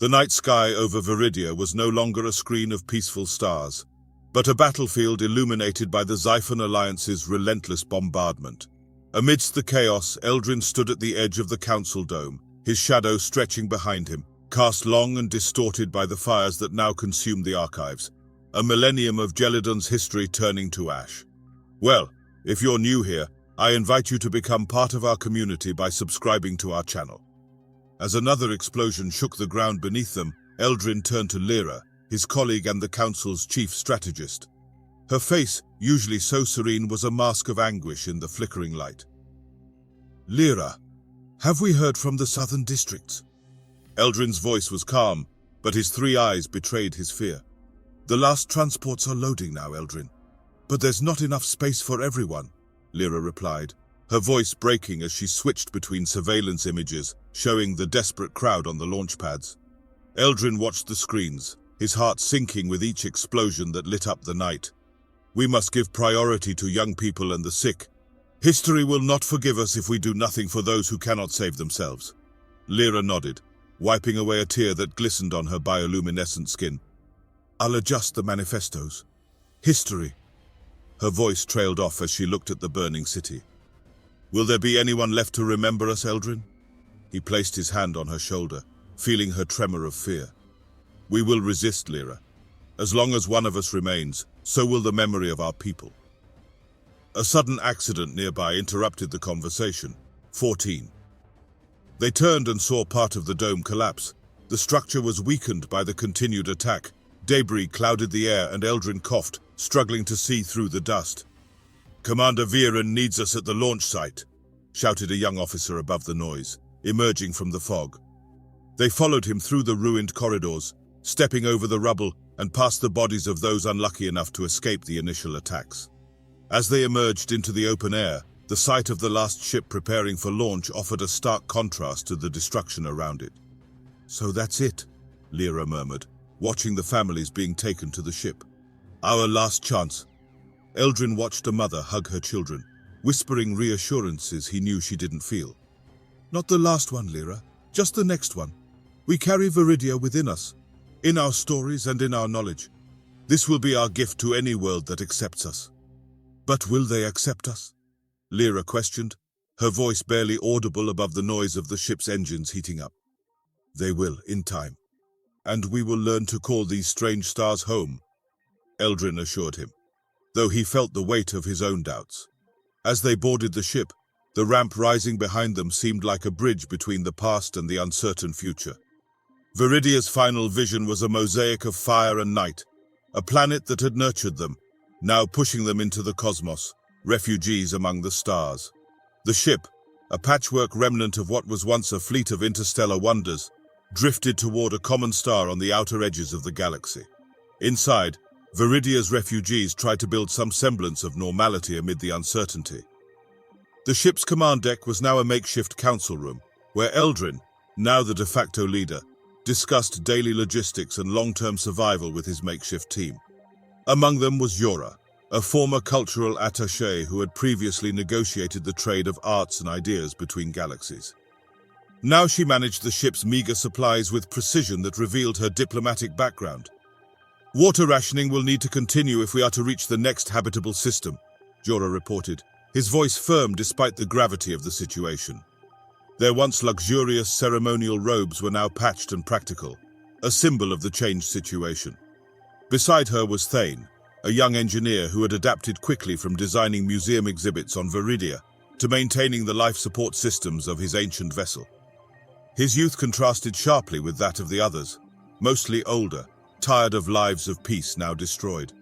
The night sky over Viridia was no longer a screen of peaceful stars, but a battlefield illuminated by the Xiphon Alliance's relentless bombardment. Amidst the chaos, Eldrin stood at the edge of the council dome, his shadow stretching behind him, cast long and distorted by the fires that now consumed the archives, a millennium of Gelidon's history turning to ash. Well, if you're new here, I invite you to become part of our community by subscribing to our channel. As another explosion shook the ground beneath them, Eldrin turned to Lyra, his colleague and the council's chief strategist. Her face, usually so serene, was a mask of anguish in the flickering light. "Lyra, have we heard from the southern districts?" Eldrin's voice was calm, but his three eyes betrayed his fear. "The last transports are loading now, Eldrin. But there's not enough space for everyone," Lyra replied, her voice breaking as she switched between surveillance images, showing the desperate crowd on the launch pads. Eldrin watched the screens, his heart sinking with each explosion that lit up the night. "We must give priority to young people and the sick. History will not forgive us if we do nothing for those who cannot save themselves." Lyra nodded, wiping away a tear that glistened on her bioluminescent skin. "I'll adjust the manifestos. History." Her voice trailed off as she looked at the burning city. "Will there be anyone left to remember us, Eldrin?" He placed his hand on her shoulder, feeling her tremor of fear. "We will resist, Lyra. As long as one of us remains, so will the memory of our people." A sudden accident nearby interrupted the conversation. 14. They turned and saw part of the dome collapse. The structure was weakened by the continued attack. Debris clouded the air and Eldrin coughed, struggling to see through the dust. "Commander Viren needs us at the launch site," shouted a young officer above the noise, emerging from the fog. They followed him through the ruined corridors, stepping over the rubble and past the bodies of those unlucky enough to escape the initial attacks. As they emerged into the open air, the sight of the last ship preparing for launch offered a stark contrast to the destruction around it. "So that's it," Lyra murmured, watching the families being taken to the ship. "Our last chance." Eldrin watched a mother hug her children, whispering reassurances he knew she didn't feel. "Not the last one, Lyra, just the next one. We carry Viridia within us, in our stories and in our knowledge. This will be our gift to any world that accepts us." "But will they accept us?" Lyra questioned, her voice barely audible above the noise of the ship's engines heating up. "They will, in time. And we will learn to call these strange stars home," Eldrin assured him, though he felt the weight of his own doubts. As they boarded the ship, the ramp rising behind them seemed like a bridge between the past and the uncertain future. Viridia's final vision was a mosaic of fire and night, a planet that had nurtured them, now pushing them into the cosmos, refugees among the stars. The ship, a patchwork remnant of what was once a fleet of interstellar wonders, drifted toward a common star on the outer edges of the galaxy. Inside, Viridia's refugees tried to build some semblance of normality amid the uncertainty. The ship's command deck was now a makeshift council room, where Eldrin, now the de facto leader, discussed daily logistics and long-term survival with his makeshift team. Among them was Yora, a former cultural attaché who had previously negotiated the trade of arts and ideas between galaxies. Now she managed the ship's meager supplies with precision that revealed her diplomatic background. "Water rationing will need to continue if we are to reach the next habitable system," Yora reported, his voice firm despite the gravity of the situation. Their once luxurious ceremonial robes were now patched and practical, a symbol of the changed situation. Beside her was Thane, a young engineer who had adapted quickly from designing museum exhibits on Viridia to maintaining the life support systems of his ancient vessel. His youth contrasted sharply with that of the others, mostly older, tired of lives of peace now destroyed.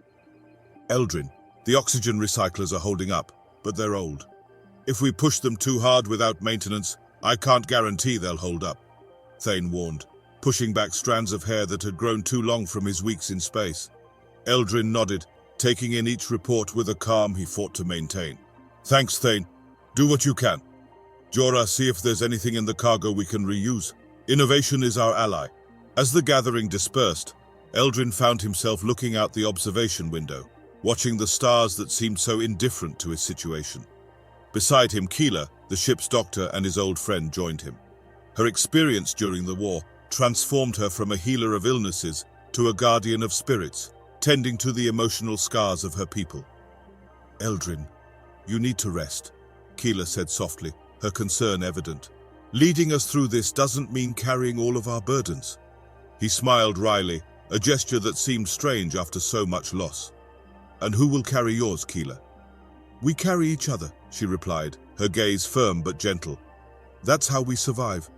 "Eldrin, the oxygen recyclers are holding up, but they're old. If we push them too hard without maintenance, I can't guarantee they'll hold up," Thane warned, pushing back strands of hair that had grown too long from his weeks in space. Eldrin nodded, taking in each report with a calm he fought to maintain. "Thanks, Thane. Do what you can. Jorah, see if there's anything in the cargo we can reuse. Innovation is our ally." As the gathering dispersed, Eldrin found himself looking out the observation window, watching the stars that seemed so indifferent to his situation. Beside him, Keela, the ship's doctor, and his old friend joined him. Her experience during the war, transformed her from a healer of illnesses to a guardian of spirits, tending to the emotional scars of her people. "Eldrin, you need to rest," Keela said softly, her concern evident. "Leading us through this doesn't mean carrying all of our burdens." He smiled wryly, a gesture that seemed strange after so much loss. "And who will carry yours, Keela?" "We carry each other," she replied, her gaze firm but gentle. "That's how we survive.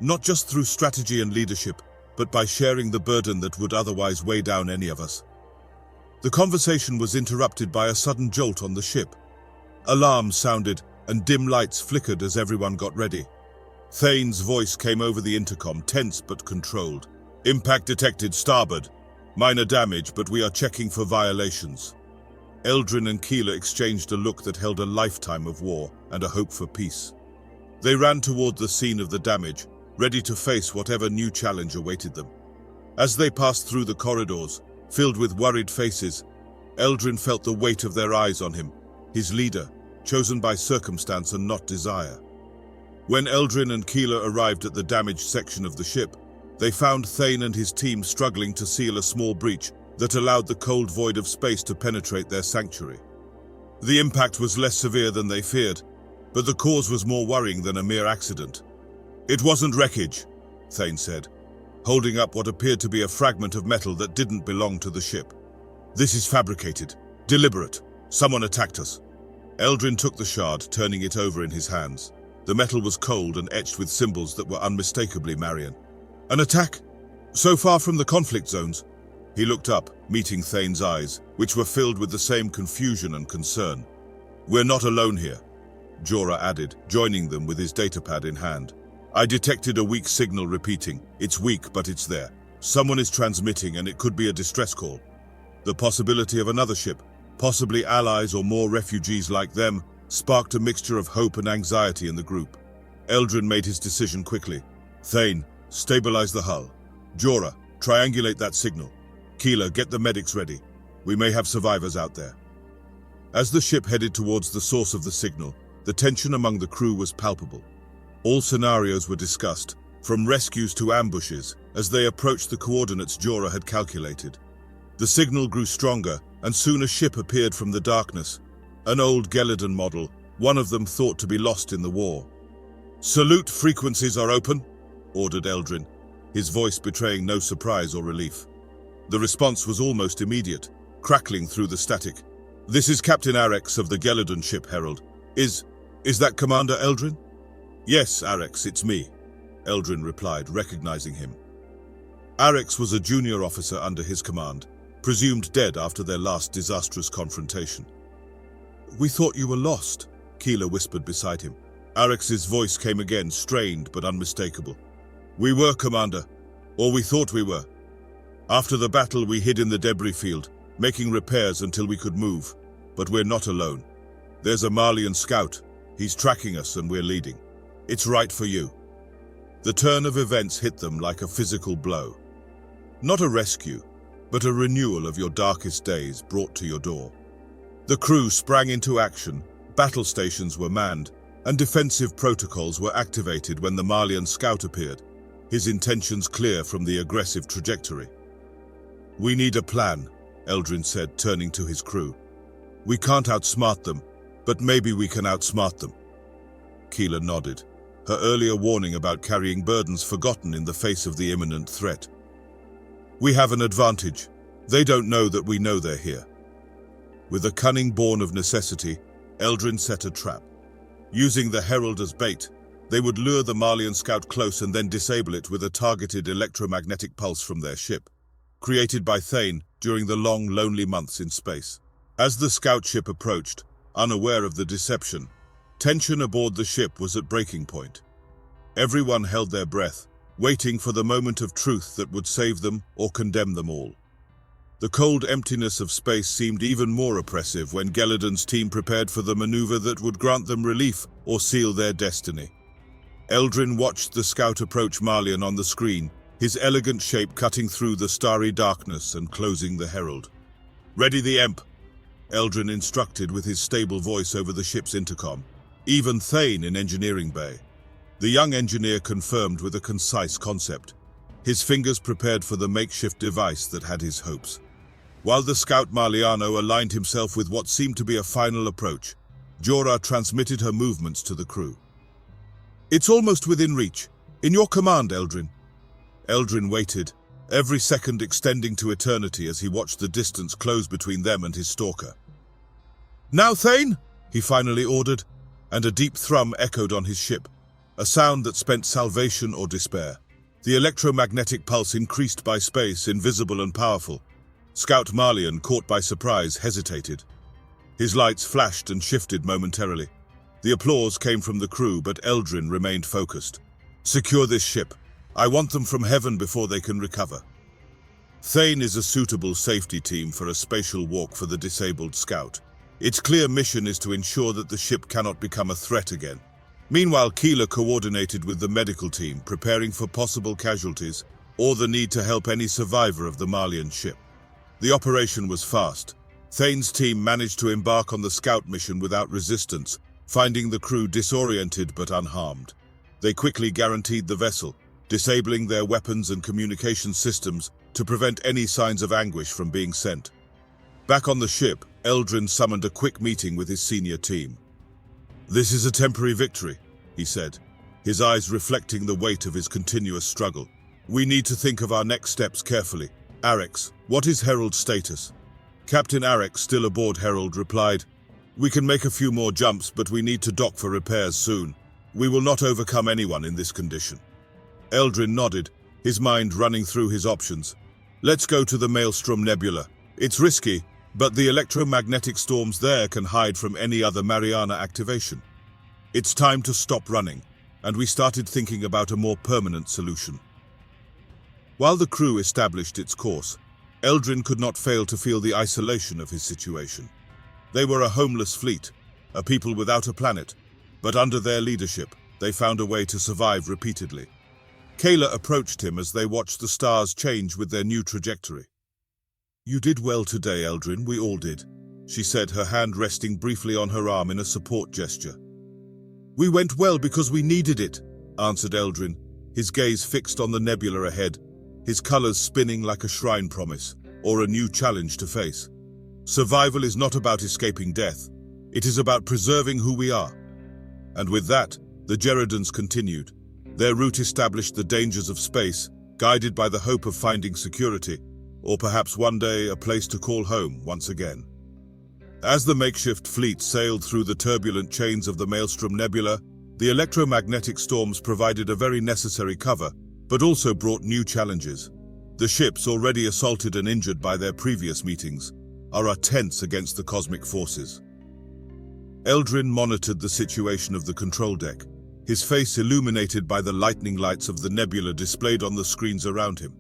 Not just through strategy and leadership, but by sharing the burden that would otherwise weigh down any of us." The conversation was interrupted by a sudden jolt on the ship. Alarms sounded, and dim lights flickered as everyone got ready. Thane's voice came over the intercom, tense but controlled. "Impact detected starboard. Minor damage, but we are checking for violations." Eldrin and Keela exchanged a look that held a lifetime of war and a hope for peace. They ran toward the scene of the damage, ready to face whatever new challenge awaited them. As they passed through the corridors, filled with worried faces, Eldrin felt the weight of their eyes on him, his leader, chosen by circumstance and not desire. When Eldrin and Keela arrived at the damaged section of the ship, they found Thane and his team struggling to seal a small breach that allowed the cold void of space to penetrate their sanctuary. The impact was less severe than they feared, but the cause was more worrying than a mere accident. "It wasn't wreckage," Thane said, holding up what appeared to be a fragment of metal that didn't belong to the ship. "This is fabricated, deliberate. Someone attacked us." Eldrin took the shard, turning it over in his hands. The metal was cold and etched with symbols that were unmistakably Marian. "An attack? So far from the conflict zones?" He looked up, meeting Thane's eyes, which were filled with the same confusion and concern. "We're not alone here," Jorah added, joining them with his datapad in hand. "I detected a weak signal repeating. It's weak, but it's there. Someone is transmitting, and it could be a distress call. The possibility of another ship, possibly allies or more refugees like them, sparked a mixture of hope and anxiety in the group. Eldrin made his decision quickly. "Thane, stabilize the hull. Jorah, triangulate that signal. Keela, get the medics ready. We may have survivors out there." As the ship headed towards the source of the signal, the tension among the crew was palpable. All scenarios were discussed, from rescues to ambushes, as they approached the coordinates Jorah had calculated. The signal grew stronger, and soon a ship appeared from the darkness. An old Gelidon model, one of them thought to be lost in the war. "Salute frequencies are open," ordered Eldrin, his voice betraying no surprise or relief. The response was almost immediate, crackling through the static. "This is Captain Arex of the Gelidon ship, Herald. Is that Commander Eldrin?" "Yes, Arex, it's me," Eldrin replied, recognizing him. Arex was a junior officer under his command, presumed dead after their last disastrous confrontation. "We thought you were lost," Keela whispered beside him. Arex's voice came again, strained but unmistakable. "We were, Commander, or we thought we were. After the battle, we hid in the debris field, making repairs until we could move. But we're not alone. There's a Marlian scout. He's tracking us and we're leading. It's right for you." The turn of events hit them like a physical blow. Not a rescue, but a renewal of your darkest days brought to your door. The crew sprang into action, battle stations were manned, and defensive protocols were activated when the Marlian scout appeared, his intentions clear from the aggressive trajectory. "We need a plan," Eldrin said, turning to his crew. "We can't outsmart them, but maybe we can outsmart them." Keela nodded, her earlier warning about carrying burdens forgotten in the face of the imminent threat. "We have an advantage. They don't know that we know they're here." With a cunning born of necessity, Eldrin set a trap. Using the Herald as bait, they would lure the Marlian scout close and then disable it with a targeted electromagnetic pulse from their ship, created by Thane during the long, lonely months in space. As the scout ship approached, unaware of the deception, tension aboard the ship was at breaking point. Everyone held their breath, waiting for the moment of truth that would save them or condemn them all. The cold emptiness of space seemed even more oppressive when Gelidon's team prepared for the maneuver that would grant them relief or seal their destiny. Eldrin watched the scout approach Marlian on the screen, his elegant shape cutting through the starry darkness and closing the Herald. "Ready the Emp," Eldrin instructed with his stable voice over the ship's intercom. Even Thane in engineering bay. The young engineer confirmed with a concise concept. his fingers prepared for the makeshift device that had his hopes. While the scout Marliano aligned himself with what seemed to be a final approach, Jorah transmitted her movements to the crew. "It's almost within reach. In your command, Eldrin." Eldrin waited, every second extending to eternity as he watched the distance close between them and his stalker. "Now, Thane!" he finally ordered, and a deep thrum echoed on his ship, a sound that spent salvation or despair. The electromagnetic pulse increased by space, invisible and powerful. Scout Marlian, caught by surprise, hesitated. His lights flashed and shifted momentarily. The applause came from the crew, but Eldrin remained focused. "Secure this ship. I want them from heaven before they can recover." Thane is a suitable safety team for a spatial walk for the disabled scout. Its clear mission is to ensure that the ship cannot become a threat again. Meanwhile, Keeler coordinated with the medical team, preparing for possible casualties or the need to help any survivor of the Marlian ship. The operation was fast. Thane's team managed to embark on the scout mission without resistance, finding the crew disoriented but unharmed. They quickly guaranteed the vessel, disabling their weapons and communication systems to prevent any signs of anguish from being sent. Back on the ship, Eldrin summoned a quick meeting with his senior team. "This is a temporary victory," he said, his eyes reflecting the weight of his continuous struggle. "We need to think of our next steps carefully. Arex, what is Herald's status?" Captain Arex, still aboard Herald, replied, "We can make a few more jumps, but we need to dock for repairs soon. We will not overcome anyone in this condition." Eldrin nodded, his mind running through his options. "Let's go to the Maelstrom Nebula. It's risky, but the electromagnetic storms there can hide from any other Mariana activation. It's time to stop running, and we started thinking about a more permanent solution." While the crew established its course, Eldrin could not fail to feel the isolation of his situation. They were a homeless fleet, a people without a planet, but under their leadership, they found a way to survive repeatedly. Kayla approached him as they watched the stars change with their new trajectory. "You did well today, Eldrin, we all did," she said, her hand resting briefly on her arm in a support gesture. "We went well because we needed it," answered Eldrin, his gaze fixed on the nebula ahead, his colors spinning like a shrine promise, or a new challenge to face. "Survival is not about escaping death. It is about preserving who we are." And with that, the Gerardans continued. Their route established the dangers of space, guided by the hope of finding security, or perhaps one day a place to call home once again. As the makeshift fleet sailed through the turbulent chains of the Maelstrom Nebula, the electromagnetic storms provided a very necessary cover, but also brought new challenges. The ships, already assaulted and injured by their previous meetings, are tense against the cosmic forces. Eldrin monitored the situation of the control deck, his face illuminated by the lightning lights of the nebula displayed on the screens around him.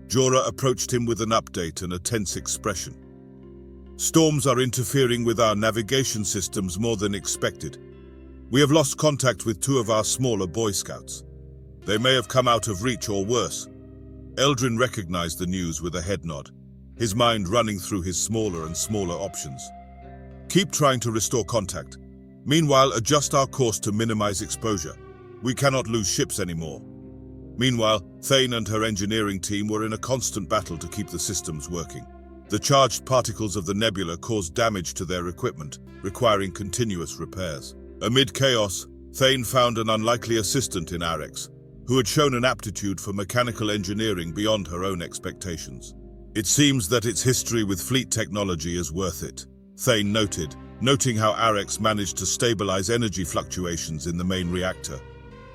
Jorah approached him with an update and a tense expression. "Storms are interfering with our navigation systems more than expected. We have lost contact with 2 of our smaller Boy Scouts. They may have come out of reach or worse." Eldrin recognized the news with a head nod, his mind running through his smaller and smaller options. "Keep trying to restore contact. Meanwhile, adjust our course to minimize exposure. We cannot lose ships anymore." Meanwhile, Thane and her engineering team were in a constant battle to keep the systems working. The charged particles of the nebula caused damage to their equipment, requiring continuous repairs. Amid chaos, Thane found an unlikely assistant in Arex, who had shown an aptitude for mechanical engineering beyond her own expectations. "It seems that its history with fleet technology is worth it," Thane noted, noting how Arex managed to stabilize energy fluctuations in the main reactor.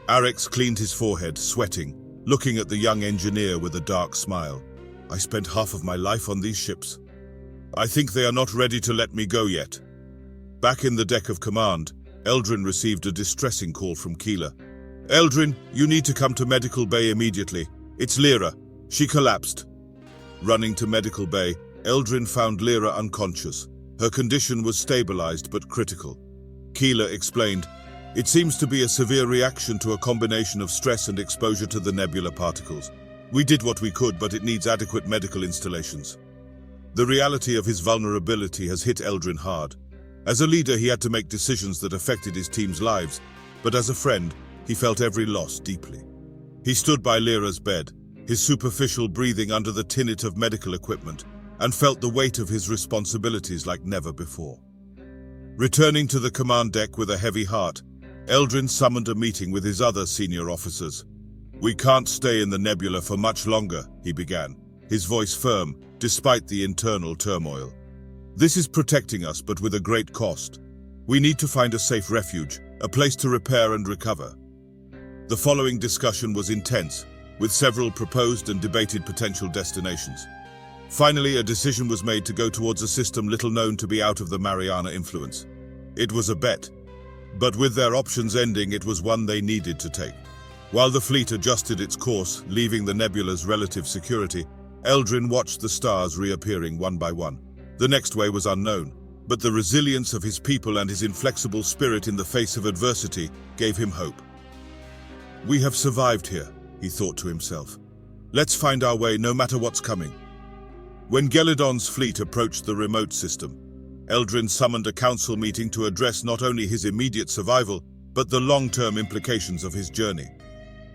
Arex cleaned his forehead, sweating, looking at the young engineer with a dark smile. "I spent half of my life on these ships. I think they are not ready to let me go yet." Back in the deck of command, Eldrin received a distressing call from Keeler. "Eldrin, you need to come to Medical Bay immediately. It's Lyra. She collapsed." Running to Medical Bay, Eldrin found Lyra unconscious. Her condition was stabilized but critical. Keeler explained, "It seems to be a severe reaction to a combination of stress and exposure to the nebula particles. We did what we could, but it needs adequate medical installations." The reality of his vulnerability has hit Eldrin hard. As a leader, he had to make decisions that affected his team's lives, but as a friend, he felt every loss deeply. He stood by Lyra's bed, his superficial breathing under the tinnet of medical equipment, and felt the weight of his responsibilities like never before. Returning to the command deck with a heavy heart, Eldrin summoned a meeting with his other senior officers. "We can't stay in the nebula for much longer," he began, his voice firm, despite the internal turmoil. "This is protecting us, but with a great cost. We need to find a safe refuge, a place to repair and recover." The following discussion was intense, with several proposed and debated potential destinations. Finally, a decision was made to go towards a system little known to be out of the Mariana influence. It was a bet, but with their options ending, it was one they needed to take. While the fleet adjusted its course, leaving the nebula's relative security, Eldrin watched the stars reappearing one by one. The next way was unknown, but the resilience of his people and his inflexible spirit in the face of adversity gave him hope. "We have survived here," he thought to himself. "Let's find our way no matter what's coming." When Gelidon's fleet approached the remote system, Eldrin summoned a council meeting to address not only his immediate survival, but the long-term implications of his journey.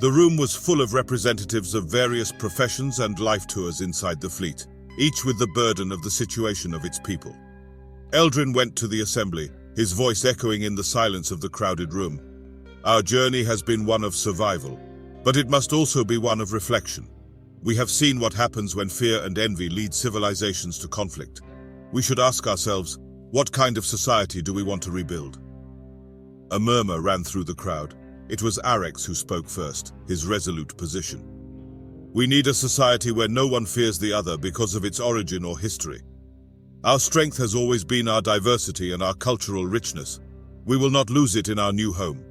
The room was full of representatives of various professions and life tours inside the fleet, each with the burden of the situation of its people. Eldrin went to the assembly, his voice echoing in the silence of the crowded room. "Our journey has been one of survival, but it must also be one of reflection. We have seen what happens when fear and envy lead civilizations to conflict. We should ask ourselves, what kind of society do we want to rebuild?" A murmur ran through the crowd. It was Arex who spoke first, his resolute position. "We need a society where no one fears the other because of its origin or history. Our strength has always been our diversity and our cultural richness. We will not lose it in our new home."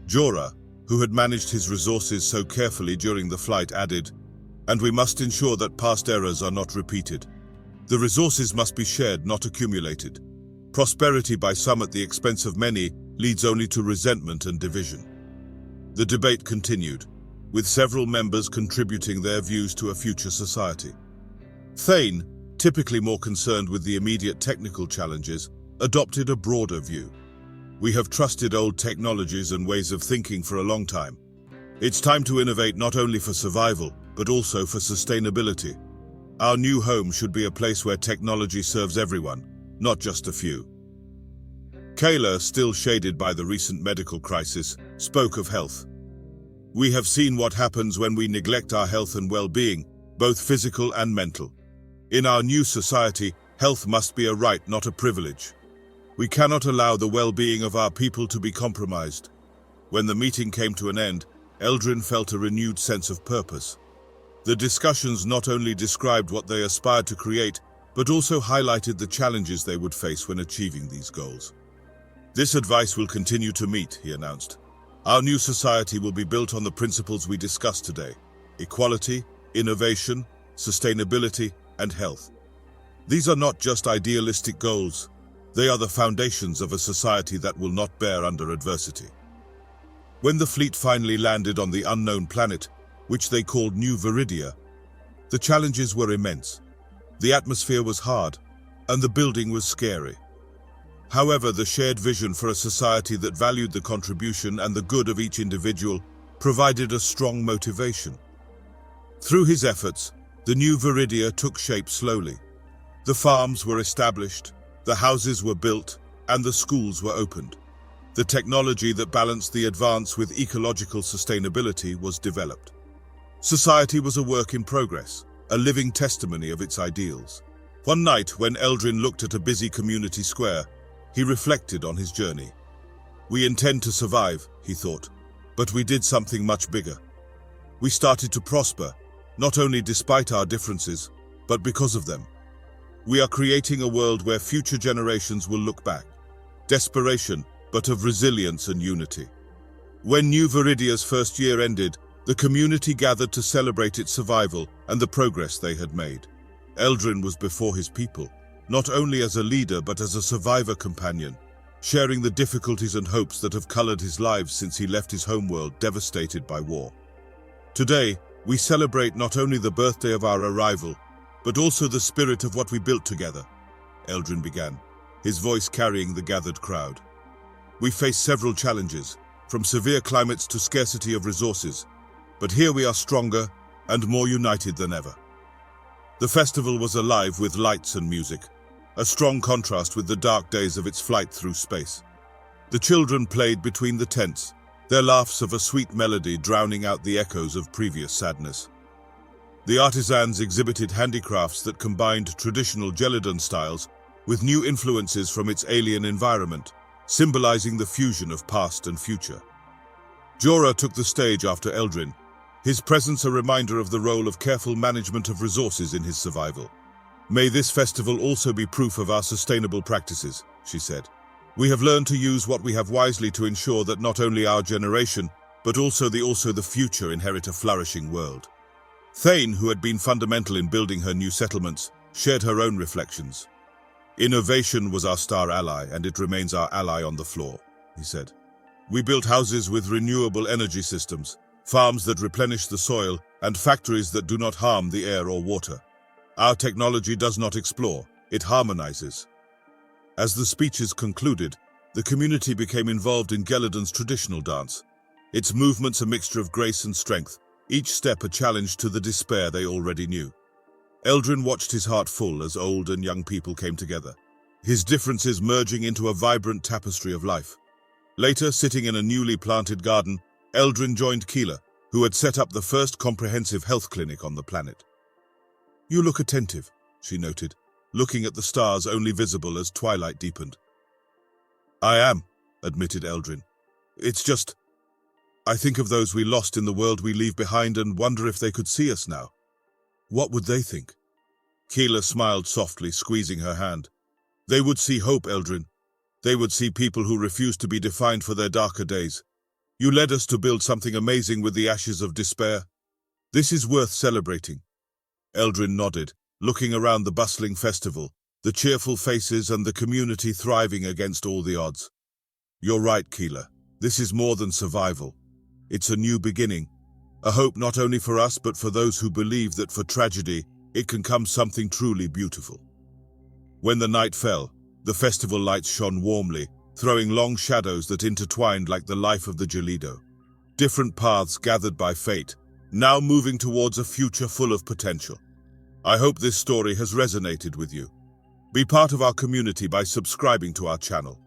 Jorah, who had managed his resources so carefully during the flight, added, "And we must ensure that past errors are not repeated. The resources must be shared, not accumulated. Prosperity by some at the expense of many leads only to resentment and division." The debate continued, with several members contributing their views to a future society. Thane, typically more concerned with the immediate technical challenges, adopted a broader view. "We have trusted old technologies and ways of thinking for a long time. It's time to innovate not only for survival, but also for sustainability. Our new home should be a place where technology serves everyone, not just a few." Kayla, still shaded by the recent medical crisis, spoke of health. "We have seen what happens when we neglect our health and well-being, both physical and mental. In our new society, health must be a right, not a privilege. We cannot allow the well-being of our people to be compromised." When the meeting came to an end, Eldrin felt a renewed sense of purpose. The discussions not only described what they aspired to create, but also highlighted the challenges they would face when achieving these goals. "This advice will continue to meet," he announced. "Our new society will be built on the principles we discussed today: equality, innovation, sustainability, and health. These are not just idealistic goals. They are the foundations of a society that will not bear under adversity." When the fleet finally landed on the unknown planet, which they called New Viridia, the challenges were immense. The atmosphere was hard, and the building was scary. However, the shared vision for a society that valued the contribution and the good of each individual provided a strong motivation. Through his efforts, the New Viridia took shape slowly. The farms were established, the houses were built, and the schools were opened. The technology that balanced the advance with ecological sustainability was developed. Society was a work in progress, a living testimony of its ideals. One night, when Eldrin looked at a busy community square, he reflected on his journey. "We intend to survive," he thought, "but we did something much bigger. We started to prosper, not only despite our differences, but because of them. We are creating a world where future generations will look back. Desperation, but of resilience and unity." When New Viridia's first year ended, the community gathered to celebrate its survival and the progress they had made. Eldrin was before his people, not only as a leader but as a survivor companion, sharing the difficulties and hopes that have colored his life since he left his homeworld devastated by war. Today, we celebrate not only the birthday of our arrival, but also the spirit of what we built together, Eldrin began, his voice carrying the gathered crowd. "We face several challenges, from severe climates to scarcity of resources, but here we are stronger, and more united than ever. The festival was alive with lights and music, a strong contrast with the dark days of its flight through space. The children played between the tents, their laughs of a sweet melody drowning out the echoes of previous sadness. The artisans exhibited handicrafts that combined traditional Gelidon styles with new influences from its alien environment, symbolizing the fusion of past and future. Jorah took the stage after Eldrin, his presence a reminder of the role of careful management of resources in his survival. "May this festival also be proof of our sustainable practices," she said. "We have learned to use what we have wisely to ensure that not only our generation, but also the future inherit a flourishing world." Thane, who had been fundamental in building her new settlements, shared her own reflections. "Innovation was our star ally, and it remains our ally on the floor," he said. "We built houses with renewable energy systems, farms that replenish the soil, and factories that do not harm the air or water. Our technology does not explore, it harmonizes." As the speeches concluded, the community became involved in Gelidon's traditional dance, its movements a mixture of grace and strength, each step a challenge to the despair they already knew. Eldrin watched his heart full as old and young people came together, his differences merging into a vibrant tapestry of life. Later, sitting in a newly planted garden, Eldrin joined Keela, who had set up the first comprehensive health clinic on the planet. "You look attentive," she noted, looking at the stars only visible as twilight deepened. "I am," admitted Eldrin. "It's just, I think of those we lost in the world we leave behind and wonder if they could see us now. What would they think?" Keela smiled softly, squeezing her hand. "They would see hope, Eldrin. They would see people who refuse to be defined for their darker days. You led us to build something amazing with the ashes of despair. This is worth celebrating." Eldrin nodded, looking around the bustling festival, the cheerful faces and the community thriving against all the odds. "You're right, Keela. This is more than survival. It's a new beginning, a hope not only for us but for those who believe that for tragedy, it can come something truly beautiful." When the night fell, the festival lights shone warmly, throwing long shadows that intertwined like the life of the Gelido. Different paths gathered by fate, now moving towards a future full of potential. I hope this story has resonated with you. Be part of our community by subscribing to our channel.